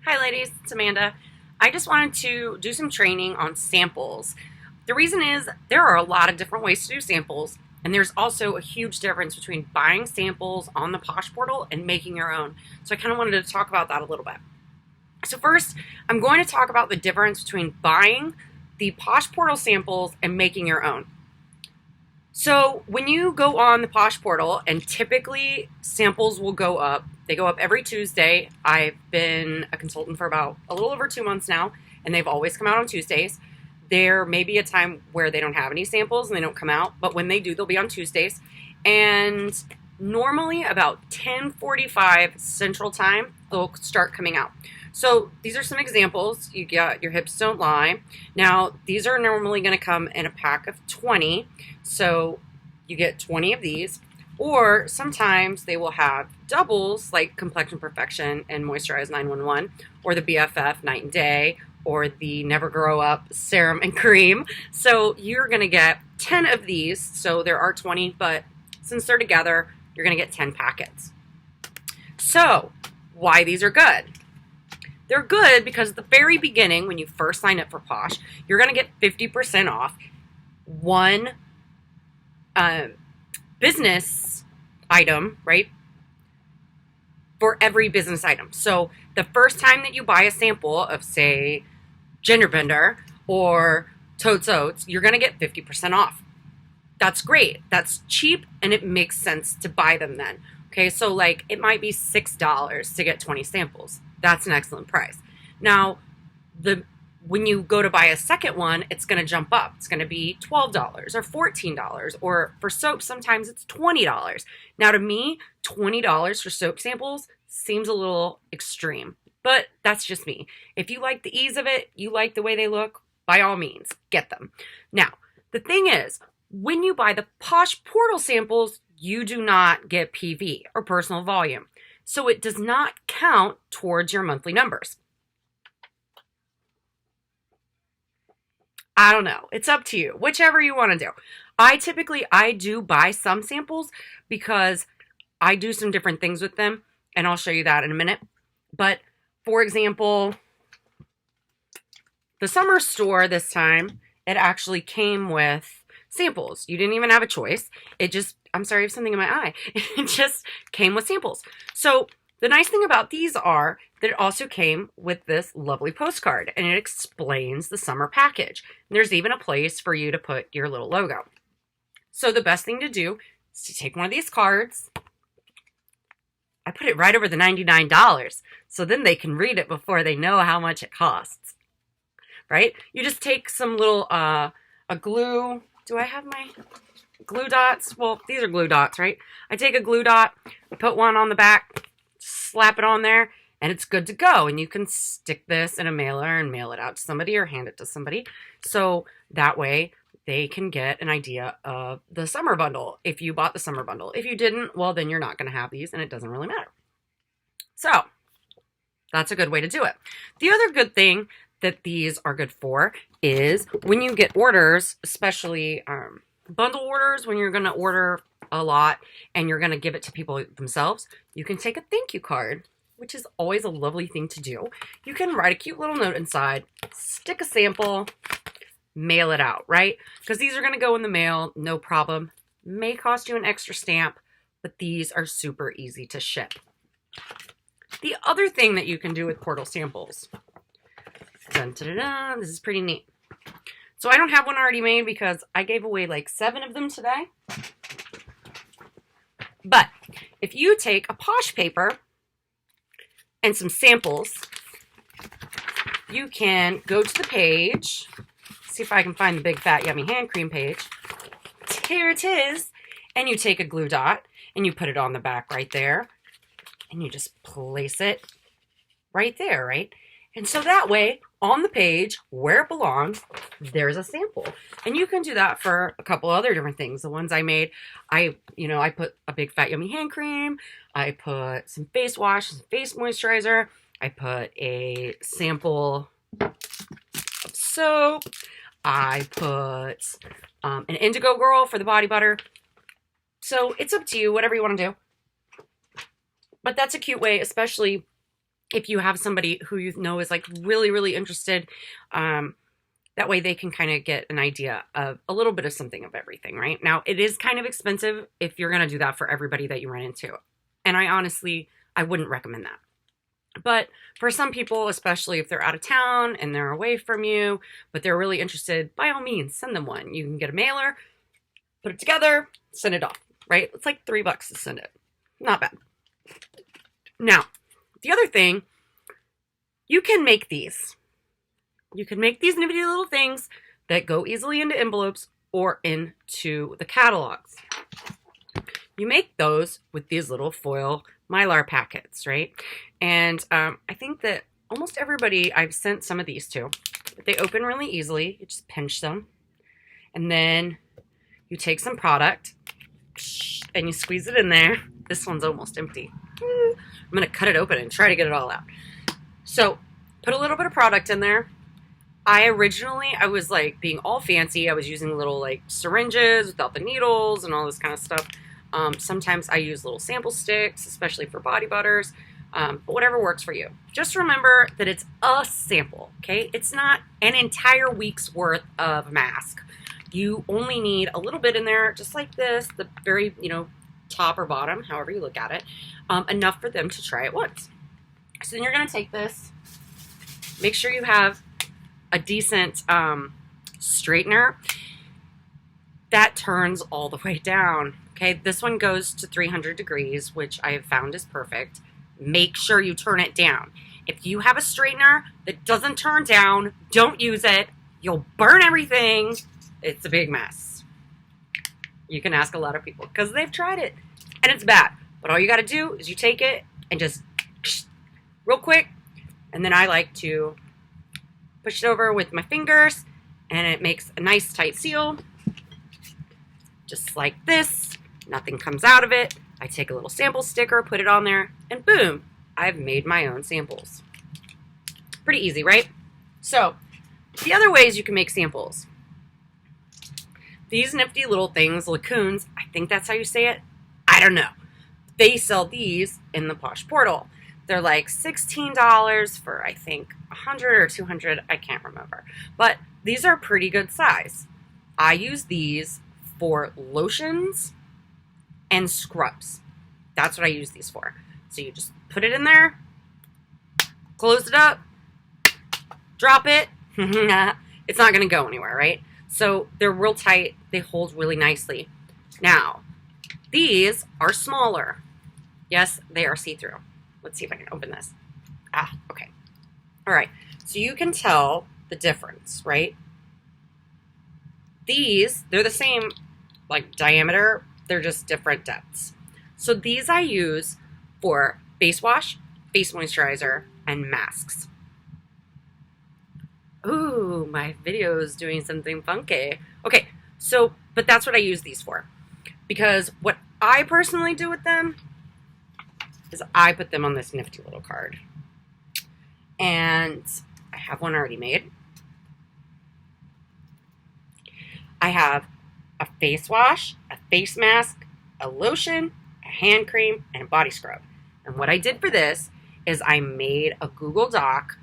Hi ladies, it's Amanda. I just wanted to do some training on samples. The reason is there are a lot of different ways to do samples, and there's also a huge difference between buying samples on the Posh portal and making your own. So I kind of wanted to talk about that a little bit. So first, I'm going to talk about the difference between buying the Posh portal samples and making your own. So when you go on the Posh portal, and typically samples will go up, they go up every Tuesday. I've been a consultant for about a little over 2 months now, and they've always come out on Tuesdays. There may be a time where they don't have any samples and they don't come out, but when they do, they'll be on Tuesdays. And normally about 10:45 Central Time, they'll start coming out. So these are some examples. You got your Hips Don't Lie. Now, these are normally going to come in a pack of 20. So you get 20 of these. Or sometimes they will have doubles like Complexion Perfection and Moisturize 911, or the BFF Night and Day, or the Never Grow Up Serum and Cream. So you're going to get 10 of these. So there are 20, but since they're together, you're going to get 10 packets. So why these are good? They're good because at the very beginning, when you first sign up for Posh, you're going to get 50% off one business item, right? For every business item. So the first time that you buy a sample of, say, Gender Bender or Totes Oats, you're going to get 50% off. That's great. That's cheap, and it makes sense to buy them then. Okay, so like it might be $6 to get 20 samples. That's an excellent price. Now, when you go to buy a second one, it's going to jump up. It's going to be $12 or $14, or for soap, sometimes it's $20. Now, to me, $20 for soap samples seems a little extreme, but that's just me. If you like the ease of it, you like the way they look, by all means, get them. Now, the thing is, when you buy the Posh portal samples, you do not get PV or personal volume. So it does not count towards your monthly numbers. I don't know. It's up to you. Whichever you want to do. I do buy some samples because I do some different things with them, and I'll show you that in a minute. But for example, the summer store this time, it actually came with samples. You didn't even have a choice. I'm sorry, I have something in my eye. It just came with samples. So the nice thing about these are that it also came with this lovely postcard, and it explains the summer package. And there's even a place for you to put your little logo. So the best thing to do is to take one of these cards. I put it right over the $99, so then they can read it before they know how much it costs. Right? You just take some little a glue. Do I have my glue dots? Well, these are glue dots, right? I take a glue dot, put one on the back, slap it on there, and it's good to go. And you can stick this in a mailer and mail it out to somebody or hand it to somebody. So that way they can get an idea of the summer bundle if you bought the summer bundle. If you didn't, well, then you're not going to have these, and it doesn't really matter. So that's a good way to do it. The other good thing that these are good for is when you get orders, especially bundle orders, when you're going to order a lot and you're going to give it to people themselves, you can take a thank you card, which is always a lovely thing to do. You can write a cute little note inside, stick a sample, mail it out, right? Because these are going to go in the mail, no problem. May cost you an extra stamp, but these are super easy to ship. The other thing that you can do with portal samples, dun, dun, dun, dun, this is pretty neat. So I don't have one already made because I gave away like 7 of them today. But if you take a Posh paper and some samples, you can go to the page. See if I can find the Big Fat Yummy Hand Cream page. Here it is. And you take a glue dot and you put it on the back right there. And you just place it right there, right? And so that way, on the page, where it belongs, there's a sample. And you can do that for a couple other different things. The ones I made, I put a Big Fat Yummy Hand Cream. I put some face wash, some face moisturizer. I put a sample of soap. I put an Indigo Girl for the body butter. So it's up to you, whatever you want to do. But that's a cute way, especially if you have somebody who you know is like really, really interested, that way they can kind of get an idea of a little bit of something of everything, right? Now, it is kind of expensive if you're going to do that for everybody that you run into. And I wouldn't recommend that. But for some people, especially if they're out of town and they're away from you, but they're really interested, by all means, send them one. You can get a mailer, put it together, send it off, right? It's like $3 to send it. Not bad. Now, the other thing, you can make these. You can make these nifty little things that go easily into envelopes or into the catalogs. You make those with these little foil Mylar packets, right? And I think that almost everybody I've sent some of these to, they open really easily. You just pinch them. And then you take some product and you squeeze it in there. This one's almost empty. I'm going to cut it open and try to get it all out. So put a little bit of product in there. I was like being all fancy. I was using little like syringes without the needles and all this kind of stuff. Sometimes I use little sample sticks, especially for body butters, but whatever works for you. Just remember that it's a sample, okay? It's not an entire week's worth of mask. You only need a little bit in there, just like this, the very, top or bottom, however you look at it, enough for them to try it once. So then you're going to take this, make sure you have a decent straightener that turns all the way down. Okay, this one goes to 300 degrees, which I have found is perfect. Make sure you turn it down. If you have a straightener that doesn't turn down, don't use it. You'll burn everything. It's a big mess. You can ask a lot of people because they've tried it and it's bad. But all you got to do is you take it and just real quick. And then I like to push it over with my fingers and it makes a nice tight seal. Just like this. Nothing comes out of it. I take a little sample sticker, put it on there, and boom, I've made my own samples. Pretty easy, right? So, the other ways you can make samples. These nifty little things, Lacoons, I think that's how you say it. I don't know. They sell these in the Posh Portal. They're like $16 for, I think, 100 or 200. I can't remember. But these are pretty good size. I use these for lotions and scrubs. That's what I use these for. So you just put it in there, close it up, drop it. It's not going to go anywhere, right? So they're real tight. They hold really nicely. Now, these are smaller. Yes, they are see-through. Let's see if I can open this. Okay. All right. So you can tell the difference, right? These, they're the same like diameter, they're just different depths. So these I use for face wash, face moisturizer, and masks. Ooh, my video is doing something funky. Okay, so, but that's what I use these for. Because what I personally do with them is I put them on this nifty little card. And I have one already made. I have a face wash, a face mask, a lotion, a hand cream, and a body scrub. And what I did for this is I made a Google Doc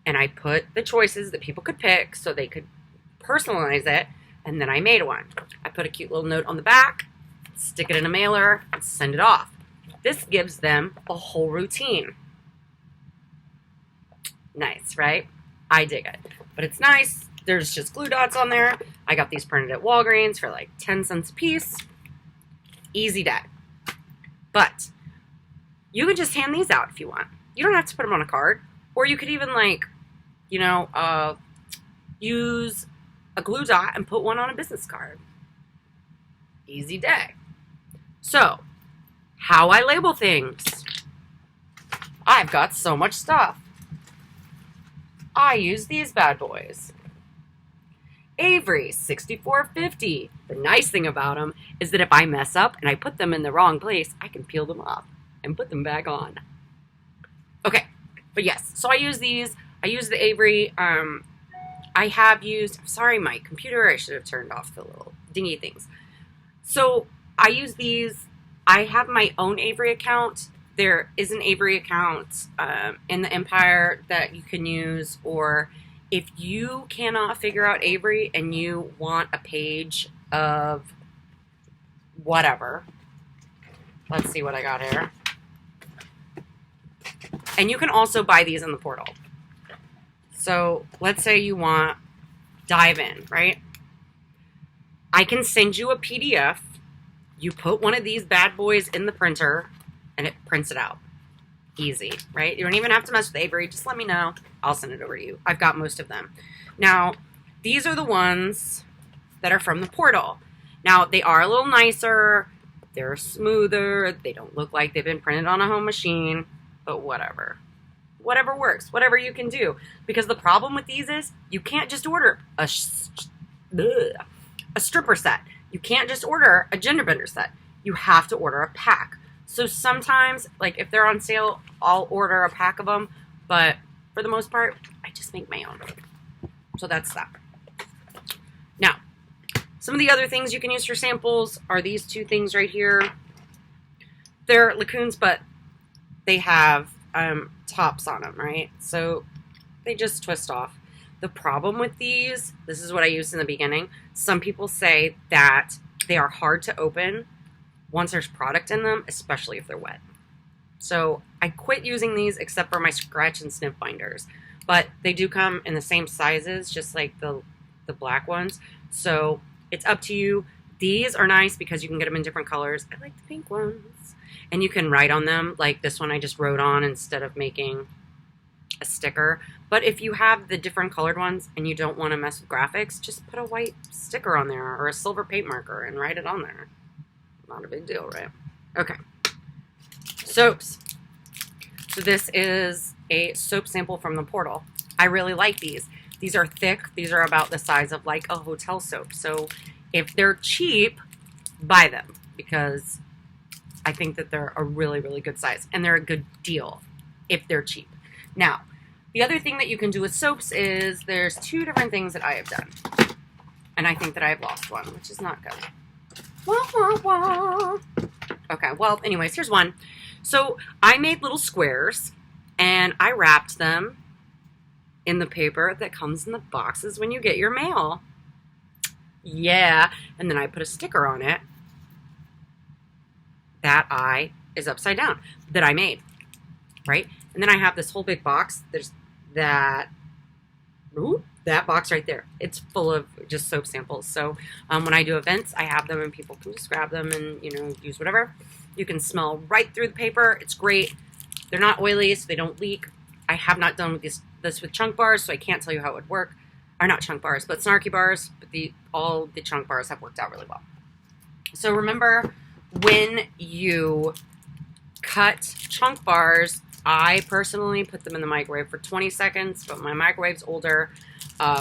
and I put the choices that people could pick so they could personalize it, and then I made one. I put a cute little note on the back, stick it in a mailer, and send it off. This gives them a whole routine. Nice, right? I dig it. But it's nice. There's just glue dots on there. I got these printed at Walgreens for like 10 cents a piece. Easy day. But you could just hand these out if you want. You don't have to put them on a card. Or you could even use a glue dot and put one on a business card. Easy day. So, how I label things. I've got so much stuff. I use these bad boys. Avery 6450. The nice thing about them is that if I mess up and I put them in the wrong place, I can peel them off and put them back on. Okay, but yes, so I use these. I use the Avery. I have used, I'm sorry, my computer, I should have turned off the little dingy things. So I use these. I have my own Avery account. there is an Avery account in the Empire that you can use, or if you cannot figure out Avery and you want a page of whatever, let's see what I got here. And you can also buy these in the portal. So let's say you want Dive In, right? I can send you a PDF. You put one of these bad boys in the printer and it prints it out. Easy, right? You don't even have to mess with Avery. Just let me know. I'll send it over to you. I've got most of them. Now, these are the ones that are from the portal. Now, they are a little nicer. They're smoother. They don't look like they've been printed on a home machine, but whatever. Whatever works. Whatever you can do. Because the problem with these is you can't just order a stripper set. You can't just order a gender bender set. You have to order a pack. So sometimes, like if they're on sale, I'll order a pack of them. But for the most part, I just make my own. So that's that. Now, some of the other things you can use for samples are these two things right here. They're Lacoons, but they have tops on them, right? So they just twist off. The problem with these, this is what I used in the beginning. Some people say that they are hard to open once there's product in them, especially if they're wet. So I quit using these except for my scratch and sniff binders. But they do come in the same sizes, just like the black ones. So it's up to you. These are nice because you can get them in different colors. I like the pink ones. And you can write on them. Like this one I just wrote on instead of making a sticker. But if you have the different colored ones and you don't want to mess with graphics, just put a white sticker on there or a silver paint marker and write it on there. Not a big deal, right? Okay. Soaps. So this is a soap sample from the portal. I really like these. These are thick. These are about the size of like a hotel soap. So if they're cheap, buy them because I think that they're a really, really good size and they're a good deal if they're cheap. Now, the other thing that you can do with soaps is there's two different things that I have done. And I think that I've lost one, which is not good. Wah, wah, wah. Okay, well, anyways, here's one. So I made little squares and I wrapped them in the paper that comes in the boxes when you get your mail. Yeah, and then I put a sticker on it. That eye is upside down that I made, right? And then I have this whole big box. There's that box right there. It's full of just soap samples. So when I do events, I have them and people can just grab them and, you know, use whatever. You can smell right through the paper. It's great. They're not oily, so they don't leak. I have not done this with chunk bars, so I can't tell you how it would work. Or not chunk bars, but snarky bars. But all the chunk bars have worked out really well. So remember, when you cut chunk bars, I personally put them in the microwave for 20 seconds, but my microwave's older.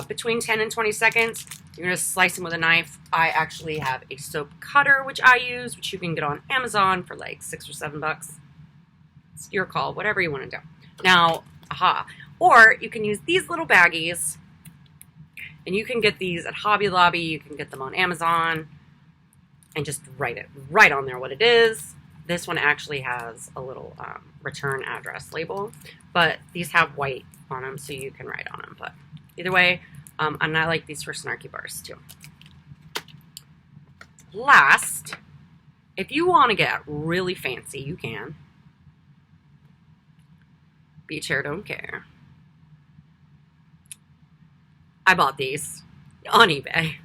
Between 10 and 20 seconds, you're going to slice them with a knife. I actually have a soap cutter, which I use, which you can get on Amazon for like $6 or $7. It's your call, whatever you want to do. Now, or you can use these little baggies, and you can get these at Hobby Lobby. You can get them on Amazon, and just write it right on there what it is. This one actually has a little return address label, but these have white on them, so you can write on them. But either way, and I like these for snarky bars too. Last, if you want to get really fancy, you can. Beach Hair Don't Care. I bought these on eBay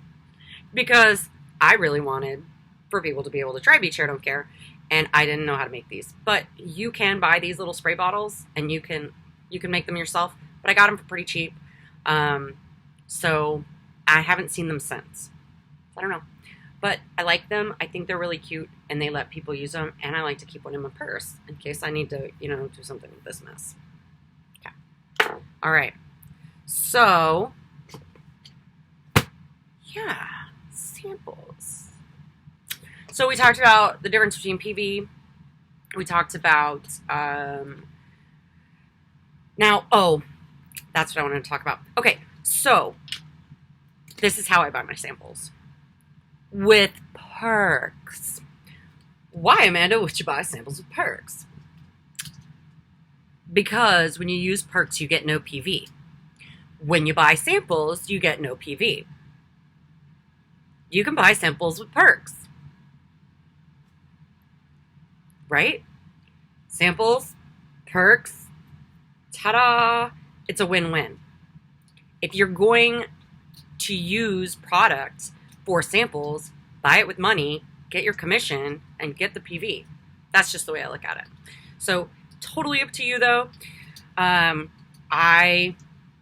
because I really wanted for people to be able to try Beach Hair Don't Care, and I didn't know how to make these. But you can buy these little spray bottles, and you can make them yourself. But I got them for pretty cheap, so I haven't seen them since. I don't know, but I like them. I think they're really cute, and they let people use them. And I like to keep one in my purse in case I need to, you know, do something with this mess. Okay. All right. So yeah, samples. So we talked about the difference between PV. We talked about, that's what I wanted to talk about. Okay, so this is how I buy my samples. With perks. Why, Amanda, would you buy samples with perks? because when you use perks, you get no PV. When you buy samples, you get no PV. You can buy samples with perks, right? Samples, perks, ta-da! It's a win-win. If you're going to use product for samples, buy it with money, get your commission, and get the PV. That's just the way I look at it. So totally up to you though. I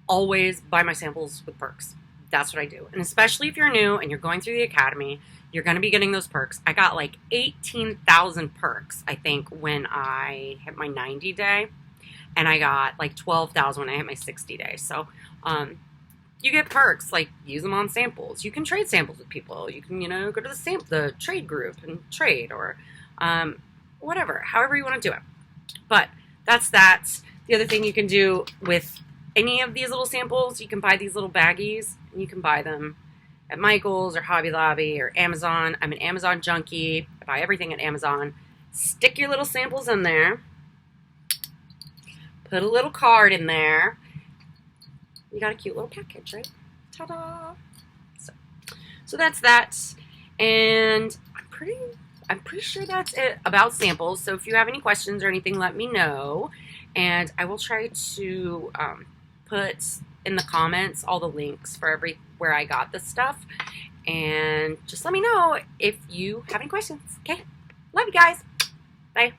always buy my samples with perks. That's what I do. And especially if you're new and you're going through the academy, you're going to be getting those perks. I got like 18,000 perks, I think, when I hit my 90 day. And I got like 12,000 when I hit my 60 day. So you get perks, like use them on samples. You can trade samples with people. You can, go to the trade group and trade, or whatever, however you want to do it. But that's that. The other thing you can do with any of these little samples, you can buy these little baggies, and you can buy them at Michael's or Hobby Lobby or Amazon. I'm an Amazon junkie. I buy everything at Amazon. Stick your little samples in there. Put a little card in there. You got a cute little package, right? Ta-da! So that's that. And I'm pretty sure that's it about samples. So if you have any questions or anything, let me know. And I will try to put in the comments all the links for where I got this stuff. And just let me know if you have any questions. Okay? Love you guys. Bye.